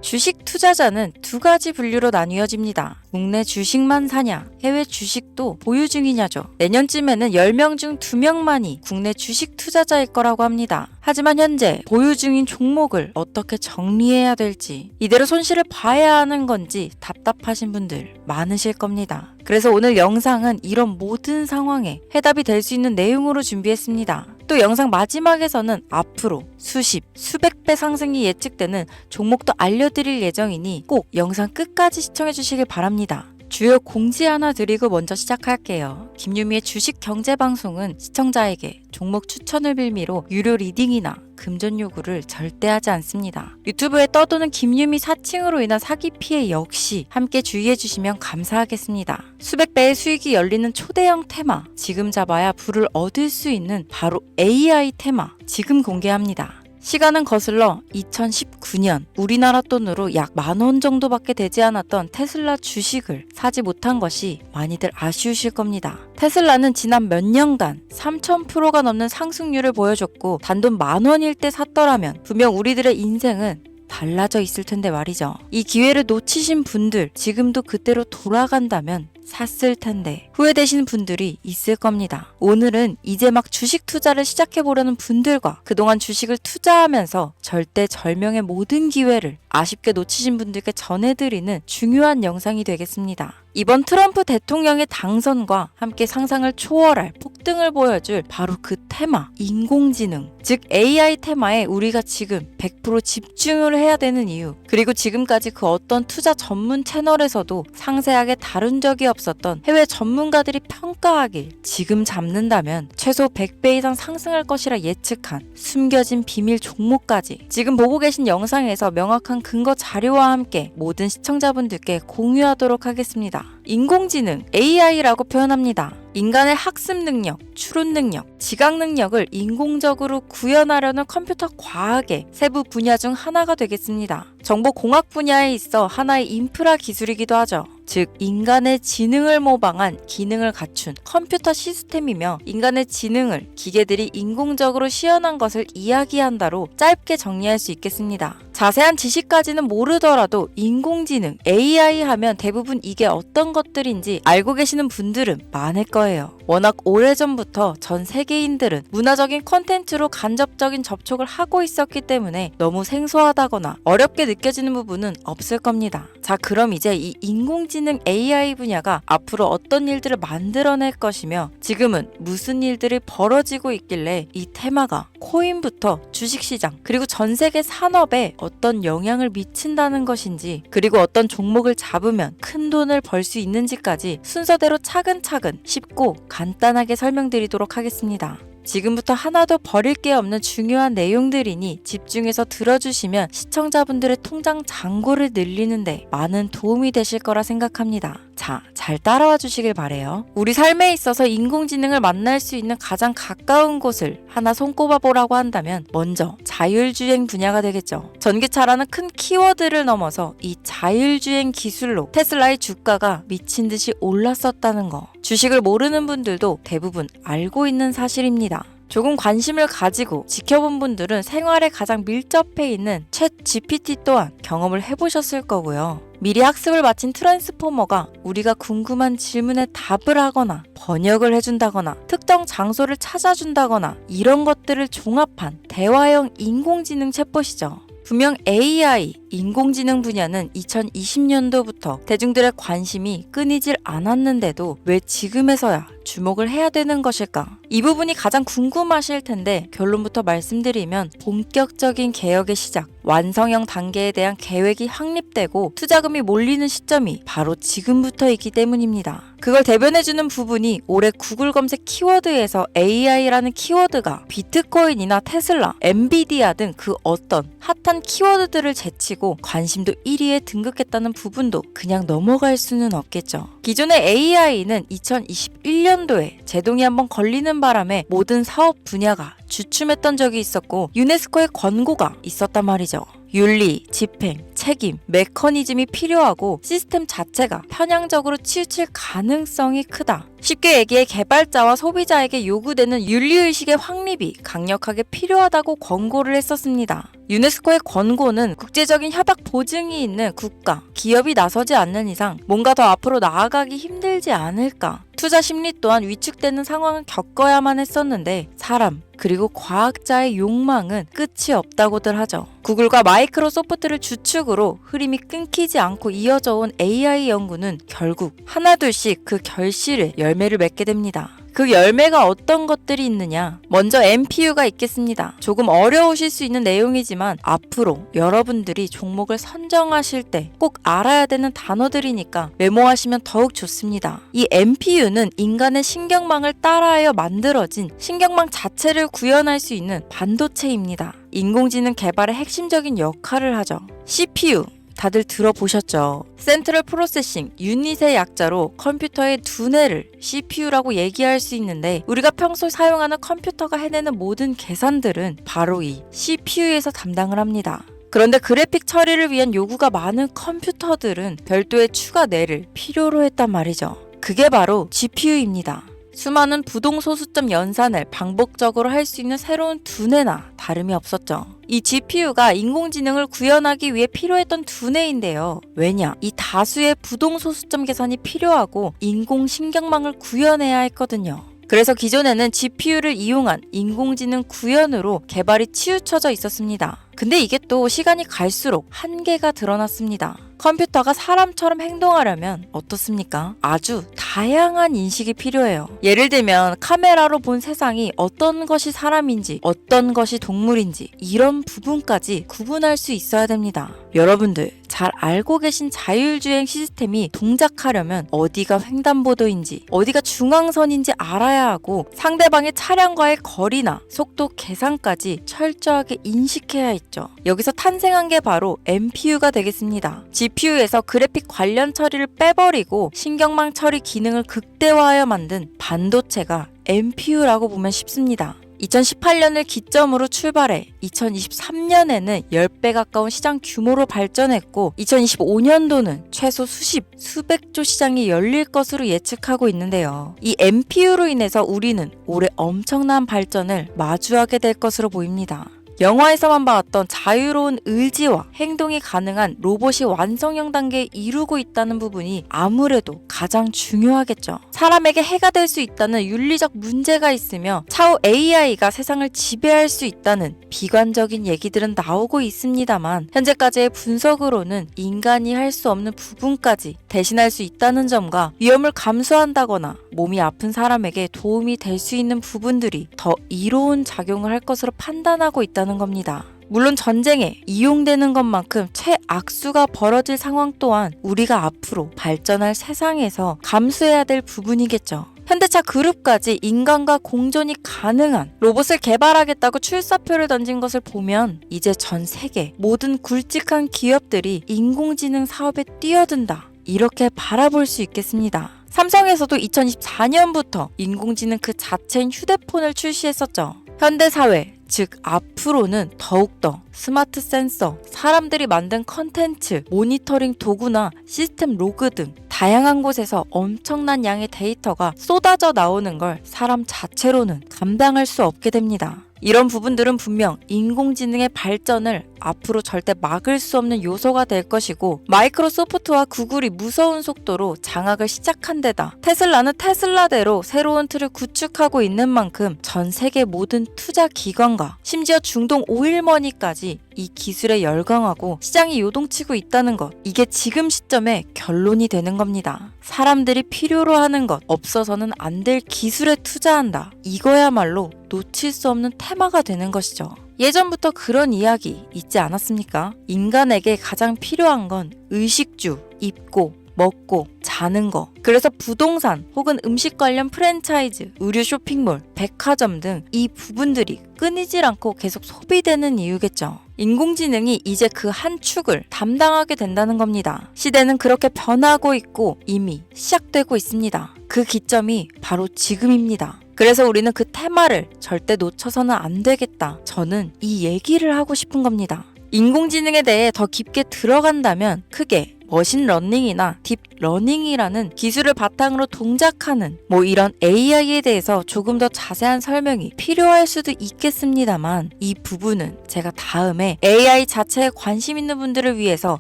주식 투자자는 두 가지 분류로 나뉘어집니다. 국내 주식만 사냐, 해외 주식도 보유 중이냐죠. 내년쯤에는 10명 중 2명만이 국내 주식 투자자일 거라고 합니다. 하지만 현재 보유 중인 종목을 어떻게 정리해야 될지, 이대로 손실을 봐야 하는 건지 답답하신 분들 많으실 겁니다. 그래서 오늘 영상은 이런 모든 상황에 해답이 될 수 있는 내용으로 준비했습니다. 또 영상 마지막에서는 앞으로 수십, 수백 배 상승이 예측되는 종목도 알려드릴 예정이니 꼭 영상 끝까지 시청해 주시길 바랍니다. 주요 공지 하나 드리고 먼저 시작할게요. 김유미의 주식 경제 방송은 시청자에게 종목 추천을 빌미로 유료 리딩이나 금전 요구를 절대 하지 않습니다. 유튜브에 떠도는 김유미 사칭으로 인한 사기 피해 역시 함께 주의해 주시면 감사하겠습니다. 수백 배의 수익이 열리는 초대형 테마, 지금 잡아야 부를 얻을 수 있는 바로 AI 테마 지금 공개합니다. 시간은 거슬러 2019년 우리나라 돈으로 약 10,000원 정도밖에 되지 않았던 테슬라 주식을 사지 못한 것이 많이들 아쉬우실 겁니다. 테슬라는 지난 몇 년간 3000%가 넘는 상승률을 보여줬고 단돈 10,000원일 때 샀더라면 분명 우리들의 인생은 달라져 있을 텐데 말이죠. 이 기회를 놓치신 분들, 지금도 그때로 돌아간다면 샀을 텐데 후회되시는 분들이 있을 겁니다. 오늘은 이제 막 주식 투자를 시작해보려는 분들과 그동안 주식을 투자하면서 절대절명의 모든 기회를 아쉽게 놓치신 분들께 전해드리는 중요한 영상이 되겠습니다. 이번 트럼프 대통령의 당선과 함께 상상을 초월할 폭등을 보여줄 바로 그 테마, 인공지능, 즉 AI 테마에 우리가 지금 100% 집중을 해야 되는 이유, 그리고 지금까지 그 어떤 투자 전문 채널에서도 상세하게 다룬 적이 없었던 해외 전문가들이 평가하길 지금 잡는다면 최소 100배 이상 상승할 것이라 예측한 숨겨진 비밀 종목까지 지금 보고 계신 영상에서 명확한 근거 자료와 함께 모든 시청자분들께 공유하도록 하겠습니다. 인공지능, AI라고 표현합니다. 인간의 학습 능력, 추론 능력, 지각 능력을 인공적으로 구현하려는 컴퓨터 과학의 세부 분야 중 하나가 되겠습니다. 정보공학 분야에 있어 하나의 인프라 기술이기도 하죠. 즉 인간의 지능을 모방한 기능을 갖춘 컴퓨터 시스템이며 인간의 지능을 기계들이 인공적으로 시연한 것을 이야기한다로 짧게 정리할 수 있겠습니다. 자세한 지식까지는 모르더라도 인공지능, AI 하면 대부분 이게 어떤 것들인지 알고 계시는 분들은 많을 거예요. 워낙 오래전부터 전 세계인들은 문화적인 콘텐츠로 간접적인 접촉을 하고 있었기 때문에 너무 생소하다거나 어렵게 느껴지는 부분은 없을 겁니다. 자, 그럼 이제 이 인공지능 AI 분야가 앞으로 어떤 일들을 만들어낼 것이며 지금은 무슨 일들이 벌어지고 있길래 이 테마가 코인부터 주식시장 그리고 전 세계 산업에 어떤 영향을 미친다는 것인지, 그리고 어떤 종목을 잡으면 큰 돈을 벌 수 있는지까지 순서대로 차근차근 쉽고 간단하게 설명드리도록 하겠습니다. 지금부터 하나도 버릴 게 없는 중요한 내용들이니 집중해서 들어주시면 시청자분들의 통장 잔고를 늘리는데 많은 도움이 되실 거라 생각합니다. 자, 잘 따라와 주시길 바래요. 우리 삶에 있어서 인공지능을 만날 수 있는 가장 가까운 곳을 하나 손꼽아 보라고 한다면 먼저 자율주행 분야가 되겠죠. 전기차라는 큰 키워드를 넘어서 이 자율주행 기술로 테슬라의 주가가 미친 듯이 올랐었다는 거, 주식을 모르는 분들도 대부분 알고 있는 사실입니다. 조금 관심을 가지고 지켜본 분들은 생활에 가장 밀접해 있는 챗 GPT 또한 경험을 해보셨을 거고요. 미리 학습을 마친 트랜스포머가 우리가 궁금한 질문에 답을 하거나 번역을 해준다거나 특정 장소를 찾아준다거나 이런 것들을 종합한 대화형 인공지능 챗봇이죠. 분명 AI, 인공지능 분야는 2020년도부터 대중들의 관심이 끊이질 않았는데도 왜 지금에서야 주목을 해야 되는 것일까? 이 부분이 가장 궁금하실 텐데 결론부터 말씀드리면 본격적인 개혁의 시작, 완성형 단계에 대한 계획이 확립되고 투자금이 몰리는 시점이 바로 지금부터이기 때문입니다. 그걸 대변해주는 부분이 올해 구글 검색 키워드에서 AI라는 키워드가 비트코인이나 테슬라, 엔비디아 등 그 어떤 핫한 키워드들을 제치고 관심도 1위에 등극했다는 부분도 그냥 넘어갈 수는 없겠죠. 기존의 AI는 2021년도에 제동이 한번 걸리는 바람에 모든 사업 분야가 주춤했던 적이 있었고 유네스코의 권고가 있었단 말이죠. 윤리, 집행, 책임, 메커니즘이 필요하고 시스템 자체가 편향적으로 치우칠 가능성이 크다. 쉽게 얘기해 개발자와 소비자에게 요구되는 윤리의식의 확립이 강력하게 필요하다고 권고를 했었습니다. 유네스코의 권고는 국제적인 협약 보증이 있는 국가, 기업이 나서지 않는 이상 뭔가 더 앞으로 나아가기 힘들지 않을까. 투자 심리 또한 위축되는 상황을 겪어야만 했었는데 사람, 그리고 과학자의 욕망은 끝이 없다고들 하죠. 구글과 마이크로소프트를 주축으로 흐름이 끊기지 않고 이어져 온 AI 연구는 결국 하나둘씩 그 결실의 열매를 맺게 됩니다. 그 열매가 어떤 것들이 있느냐? 먼저 NPU가 있겠습니다. 조금 어려우실 수 있는 내용이지만 앞으로 여러분들이 종목을 선정하실 때 꼭 알아야 되는 단어들이니까 메모하시면 더욱 좋습니다. 이 NPU는 인간의 신경망을 따라하여 만들어진 신경망 자체를 구현할 수 있는 반도체입니다. 인공지능 개발의 핵심적인 역할을 하죠. CPU 다들 들어보셨죠? 센트럴 프로세싱 유닛의 약자로 컴퓨터의 두뇌를 CPU라고 얘기할 수 있는데 우리가 평소 사용하는 컴퓨터가 해내는 모든 계산들은 바로 이 CPU에서 담당을 합니다. 그런데 그래픽 처리를 위한 요구가 많은 컴퓨터들은 별도의 추가 뇌를 필요로 했단 말이죠. 그게 바로 GPU입니다. 수많은 부동소수점 연산을 반복적으로 할 수 있는 새로운 두뇌나 다름이 없었죠. 이 GPU가 인공지능을 구현하기 위해 필요했던 두뇌인데요. 왜냐? 이 다수의 부동소수점 계산이 필요하고 인공신경망을 구현해야 했거든요. 그래서 기존에는 GPU를 이용한 인공지능 구현으로 개발이 치우쳐져 있었습니다. 근데 이게 또 시간이 갈수록 한계가 드러났습니다. 컴퓨터가 사람처럼 행동하려면 어떻습니까? 아주 다양한 인식이 필요해요. 예를 들면 카메라로 본 세상이 어떤 것이 사람인지 어떤 것이 동물인지 이런 부분까지 구분할 수 있어야 됩니다. 여러분들 잘 알고 계신 자율주행 시스템이 동작하려면 어디가 횡단보도인지 어디가 중앙선인지 알아야 하고 상대방의 차량과의 거리나 속도 계산까지 철저하게 인식해야 있죠. 여기서 탄생한 게 바로 NPU가 되겠습니다. GPU에서 그래픽 관련 처리를 빼버리고 신경망 처리 기능을 극대화하여 만든 반도체가 NPU라고 보면 쉽습니다. 2018년을 기점으로 출발해 2023년에는 10배 가까운 시장 규모로 발전했고 2025년도는 최소 수백조 시장이 열릴 것으로 예측하고 있는데요. 이 NPU로 인해서 우리는 올해 엄청난 발전을 마주하게 될 것으로 보입니다. 영화에서만 봤던 자유로운 의지와 행동이 가능한 로봇이 완성형 단계에 이루고 있다는 부분이 아무래도 가장 중요하겠죠. 사람에게 해가 될 수 있다는 윤리적 문제가 있으며 차후 AI가 세상을 지배할 수 있다는 비관적인 얘기들은 나오고 있습니다만 현재까지의 분석으로는 인간이 할 수 없는 부분까지 대신할 수 있다는 점과 위험을 감수한다거나 몸이 아픈 사람에게 도움이 될 수 있는 부분들이 더 이로운 작용을 할 것으로 판단하고 있다는 겁니다. 물론 전쟁에 이용되는 것만큼 최악수가 벌어질 상황 또한 우리가 앞으로 발전할 세상에서 감수해야 될 부분이겠죠. 현대차 그룹까지 인간과 공존이 가능한 로봇을 개발하겠다고 출사표를 던진 것을 보면 이제 전 세계 모든 굵직한 기업들이 인공지능 사업에 뛰어든다. 이렇게 바라볼 수 있겠습니다. 삼성에서도 2024년부터 인공지능 그 자체인 휴대폰을 출시했었죠. 현대사회, 즉 앞으로는 더욱더 스마트 센서, 사람들이 만든 컨텐츠, 모니터링 도구나 시스템 로그 등 다양한 곳에서 엄청난 양의 데이터가 쏟아져 나오는 걸 사람 자체로는 감당할 수 없게 됩니다. 이런 부분들은 분명 인공지능의 발전을 앞으로 절대 막을 수 없는 요소가 될 것이고 마이크로소프트와 구글이 무서운 속도로 장악을 시작한 데다 테슬라는 테슬라대로 새로운 틀을 구축하고 있는 만큼 전 세계 모든 투자 기관과 심지어 중동 오일머니까지 이 기술에 열광하고 시장이 요동치고 있다는 것, 이게 지금 시점에 결론이 되는 겁니다. 사람들이 필요로 하는 것, 없어서는 안 될 기술에 투자한다. 이거야말로 놓칠 수 없는 테마가 되는 것이죠. 예전부터 그런 이야기 있지 않았습니까? 인간에게 가장 필요한 건 의식주, 입고, 먹고, 자는 거. 그래서 부동산 혹은 음식 관련 프랜차이즈, 의류 쇼핑몰, 백화점 등 이 부분들이 끊이질 않고 계속 소비되는 이유겠죠. 인공지능이 이제 그 한 축을 담당하게 된다는 겁니다. 시대는 그렇게 변하고 있고 이미 시작되고 있습니다. 그 기점이 바로 지금입니다. 그래서 우리는 그 테마를 절대 놓쳐서는 안 되겠다. 저는 이 얘기를 하고 싶은 겁니다. 인공지능에 대해 더 깊게 들어간다면 크게 머신러닝이나 딥러닝이라는 기술을 바탕으로 동작하는 이런 AI에 대해서 조금 더 자세한 설명이 필요할 수도 있겠습니다만 이 부분은 제가 다음에 AI 자체에 관심 있는 분들을 위해서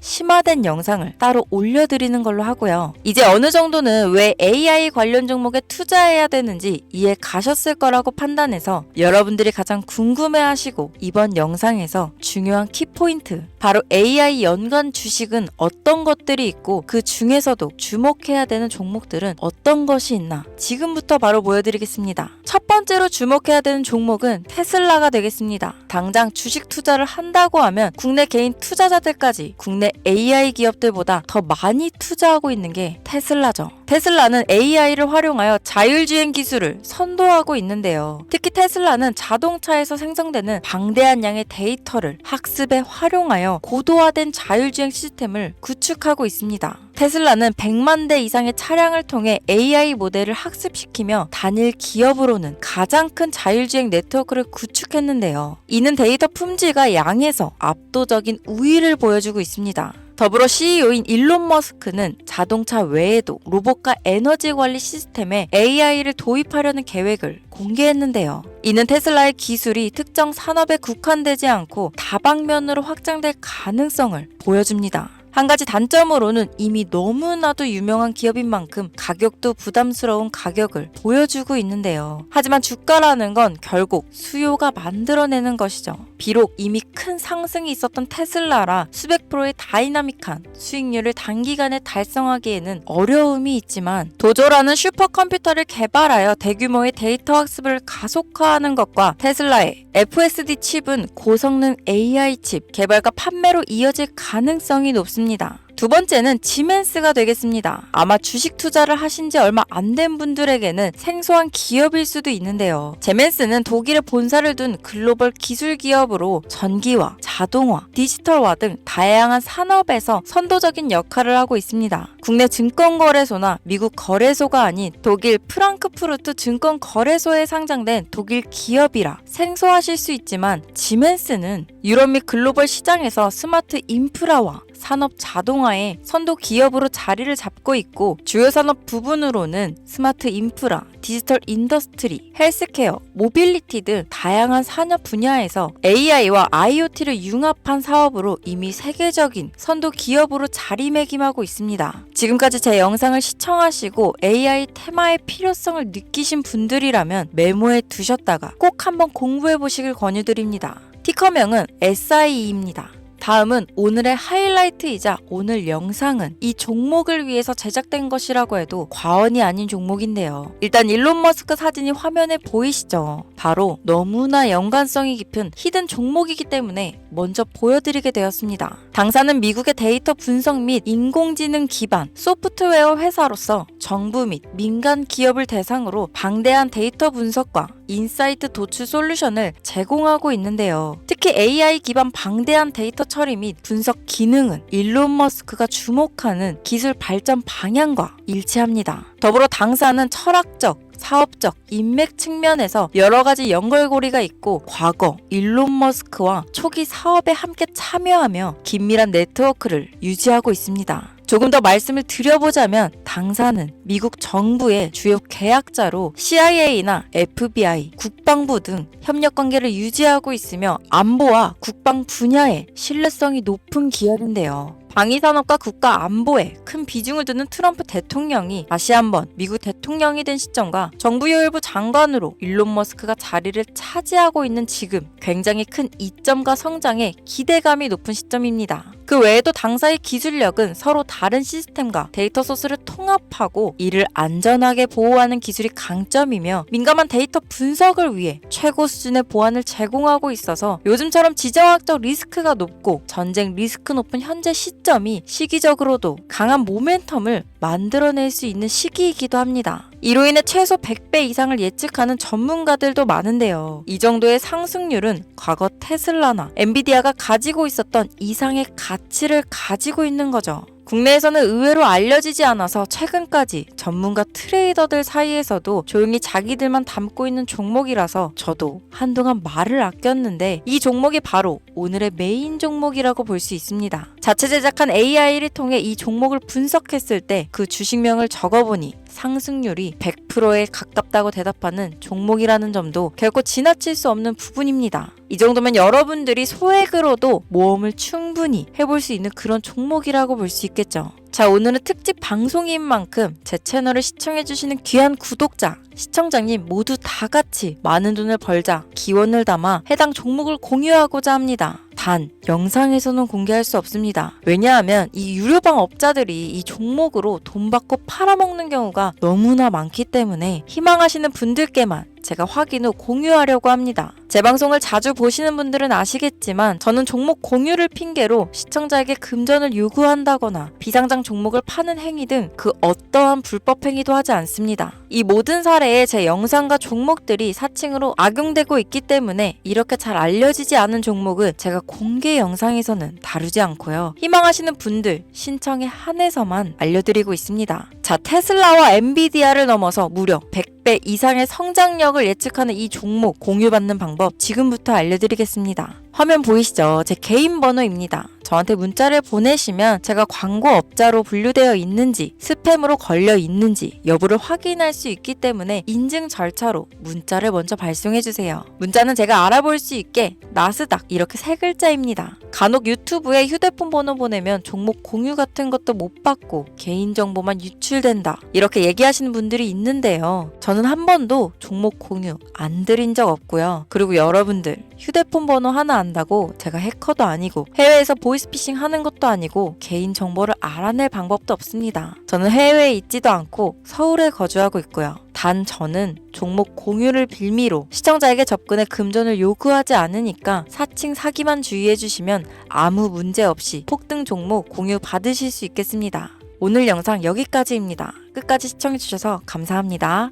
심화된 영상을 따로 올려드리는 걸로 하고요. 이제 어느 정도는 왜 AI 관련 종목에 투자해야 되는지 이해 가셨을 거라고 판단해서 여러분들이 가장 궁금해하시고 이번 영상에서 중요한 키포인트 바로 AI 연관 주식은 어떤 것들이 있고 그 중에서도 주목해야 되는 종목들은 어떤 것이 있나 지금부터 바로 보여드리겠습니다. 첫 번째로 주목해야 되는 종목은 테슬라가 되겠습니다. 당장 주식 투자를 한다고 하면 국내 개인 투자자들까지 국내 AI 기업들보다 더 많이 투자하고 있는 게 테슬라죠. 테슬라는 AI를 활용하여 자율주행 기술을 선도하고 있는데요. 특히 테슬라는 자동차에서 생성되는 방대한 양의 데이터를 학습에 활용하여 고도화된 자율주행 시스템을 구축하고 있습니다. 테슬라는 100만 대 이상의 차량을 통해 AI 모델을 학습시키며 단일 기업으로는 가장 큰 자율주행 네트워크를 구축했는데요. 이는 데이터 품질과 양에서 압도적인 우위를 보여주고 있습니다. 더불어 CEO인 일론 머스크는 자동차 외에도 로봇과 에너지 관리 시스템에 AI를 도입하려는 계획을 공개했는데요. 이는 테슬라의 기술이 특정 산업에 국한되지 않고 다방면으로 확장될 가능성을 보여줍니다. 한 가지 단점으로는 이미 너무나도 유명한 기업인 만큼 가격도 부담스러운 가격을 보여주고 있는데요. 하지만 주가라는 건 결국 수요가 만들어내는 것이죠. 비록 이미 큰 상승이 있었던 테슬라라 수백 프로의 다이나믹한 수익률을 단기간에 달성하기에는 어려움이 있지만 도조라는 슈퍼컴퓨터를 개발하여 대규모의 데이터 학습을 가속화하는 것과 테슬라의 FSD 칩은 고성능 AI 칩 개발과 판매로 이어질 가능성이 높습니다. 두 번째는 지멘스가 되겠습니다. 아마 주식 투자를 하신 지 얼마 안 된 분들에게는 생소한 기업일 수도 있는데요. 지멘스는 독일에 본사를 둔 글로벌 기술 기업으로 전기화, 자동화, 디지털화 등 다양한 산업에서 선도적인 역할을 하고 있습니다. 국내 증권거래소나 미국 거래소가 아닌 독일 프랑크푸르트 증권거래소에 상장된 독일 기업이라 생소하실 수 있지만 지멘스는 유럽 및 글로벌 시장에서 스마트 인프라와 산업 자동화의 선도 기업으로 자리를 잡고 있고 주요 산업 부분으로는 스마트 인프라, 디지털 인더스트리, 헬스케어, 모빌리티 등 다양한 산업 분야에서 AI와 IoT를 융합한 사업으로 이미 세계적인 선도 기업으로 자리매김하고 있습니다. 지금까지 제 영상을 시청하시고 AI 테마의 필요성을 느끼신 분들이라면 메모해 두셨다가 꼭 한번 공부해 보시길 권유드립니다. 티커명은 SIE입니다. 다음은 오늘의 하이라이트이자 오늘 영상은 이 종목을 위해서 제작된 것이라고 해도 과언이 아닌 종목인데요. 일단 일론 머스크 사진이 화면에 보이시죠? 바로 너무나 연관성이 깊은 히든 종목이기 때문에 먼저 보여드리게 되었습니다. 당사는 미국의 데이터 분석 및 인공지능 기반 소프트웨어 회사로서 정부 및 민간 기업을 대상으로 방대한 데이터 분석과 인사이트 도출 솔루션을 제공하고 있는데요. 특히 AI 기반 방대한 데이터 처리 및 분석 기능은 일론 머스크가 주목하는 기술 발전 방향과 일치합니다. 더불어 당사는 철학적, 사업적, 인맥 측면에서 여러 가지 연결고리가 있고 과거 일론 머스크와 초기 사업에 함께 참여하며 긴밀한 네트워크를 유지하고 있습니다. 조금 더 말씀을 드려보자면 당사는 미국 정부의 주요 계약자로 CIA나 FBI, 국방부 등 협력 관계를 유지하고 있으며 안보와 국방 분야에 신뢰성이 높은 기업인데요. 방위산업과 국가 안보에 큰 비중을 두는 트럼프 대통령이 다시 한번 미국 대통령이 된 시점과 정부요일부 장관으로 일론 머스크가 자리를 차지하고 있는 지금 굉장히 큰 이점과 성장에 기대감이 높은 시점입니다. 그 외에도 당사의 기술력은 서로 다른 시스템과 데이터 소스를 통합하고 이를 안전하게 보호하는 기술이 강점이며 민감한 데이터 분석을 위해 최고 수준의 보안을 제공하고 있어서 요즘처럼 지정학적 리스크가 높고 전쟁 리스크 높은 현재 시점이 시기적으로도 강한 모멘텀을 만들어낼 수 있는 시기이기도 합니다. 이로 인해 최소 100배 이상을 예측하는 전문가들도 많은데요. 이 정도의 상승률은 과거 테슬라나 엔비디아가 가지고 있었던 이상의 가치를 가지고 있는 거죠. 국내에서는 의외로 알려지지 않아서 최근까지 전문가 트레이더들 사이에서도 조용히 자기들만 담고 있는 종목이라서 저도 한동안 말을 아꼈는데 이 종목이 바로 오늘의 메인 종목이라고 볼 수 있습니다. 자체 제작한 AI를 통해 이 종목을 분석했을 때 그 주식명을 적어보니 상승률이 100%에 가깝다고 대답하는 종목이라는 점도 결코 지나칠 수 없는 부분입니다. 이 정도면 여러분들이 소액으로도 모험을 충분히 해볼 수 있는 그런 종목이라고 볼 수 있겠죠. 자, 오늘은 특집 방송인 만큼 제 채널을 시청해주시는 귀한 구독자, 시청자님 모두 다 같이 많은 돈을 벌자 기원을 담아 해당 종목을 공유하고자 합니다. 단, 영상에서는 공개할 수 없습니다. 왜냐하면 이 유료방 업자들이 이 종목으로 돈 받고 팔아먹는 경우가 너무나 많기 때문에 희망하시는 분들께만 제가 확인 후 공유하려고 합니다. 제 방송을 자주 보시는 분들은 아시겠지만 저는 종목 공유를 핑계로 시청자에게 금전을 요구한다거나 비상장 종목을 파는 행위 등 그 어떠한 불법 행위도 하지 않습니다. 이 모든 사례에 제 영상과 종목들이 사칭으로 악용되고 있기 때문에 이렇게 잘 알려지지 않은 종목은 제가 공개 영상에서는 다루지 않고요. 희망하시는 분들 신청에 한해서만 알려드리고 있습니다. 자, 테슬라와 엔비디아를 넘어서 무려 100배 이상의 성장력을 예측하는 이 종목 공유받는 방법 지금부터 알려드리겠습니다. 화면 보이시죠? 제 개인 번호입니다. 저한테 문자를 보내시면 제가 광고업자로 분류되어 있는지 스팸으로 걸려 있는지 여부를 확인할 수 있기 때문에 인증 절차로 문자를 먼저 발송해주세요. 문자는 제가 알아볼 수 있게 나스닥 이렇게 3글자입니다. 간혹 유튜브에 휴대폰 번호 보내면 종목 공유 같은 것도 못 받고 개인정보만 유출된다 이렇게 얘기하시는 분들이 있는데요. 저는 한 번도 종목 공유 안 드린 적 없고요. 그리고 여러분들 휴대폰 번호 하나 안다고 제가 해커도 아니고 해외에서 보이스피싱 하는 것도 아니고 개인정보를 알아낼 방법도 없습니다. 저는 해외에 있지도 않고 서울에 거주하고 있고요. 단 저는 종목 공유를 빌미로 시청자에게 접근해 금전을 요구하지 않으니까 사칭 사기만 주의해주시면 아무 문제 없이 폭등 종목 공유 받으실 수 있겠습니다. 오늘 영상 여기까지입니다. 끝까지 시청해주셔서 감사합니다.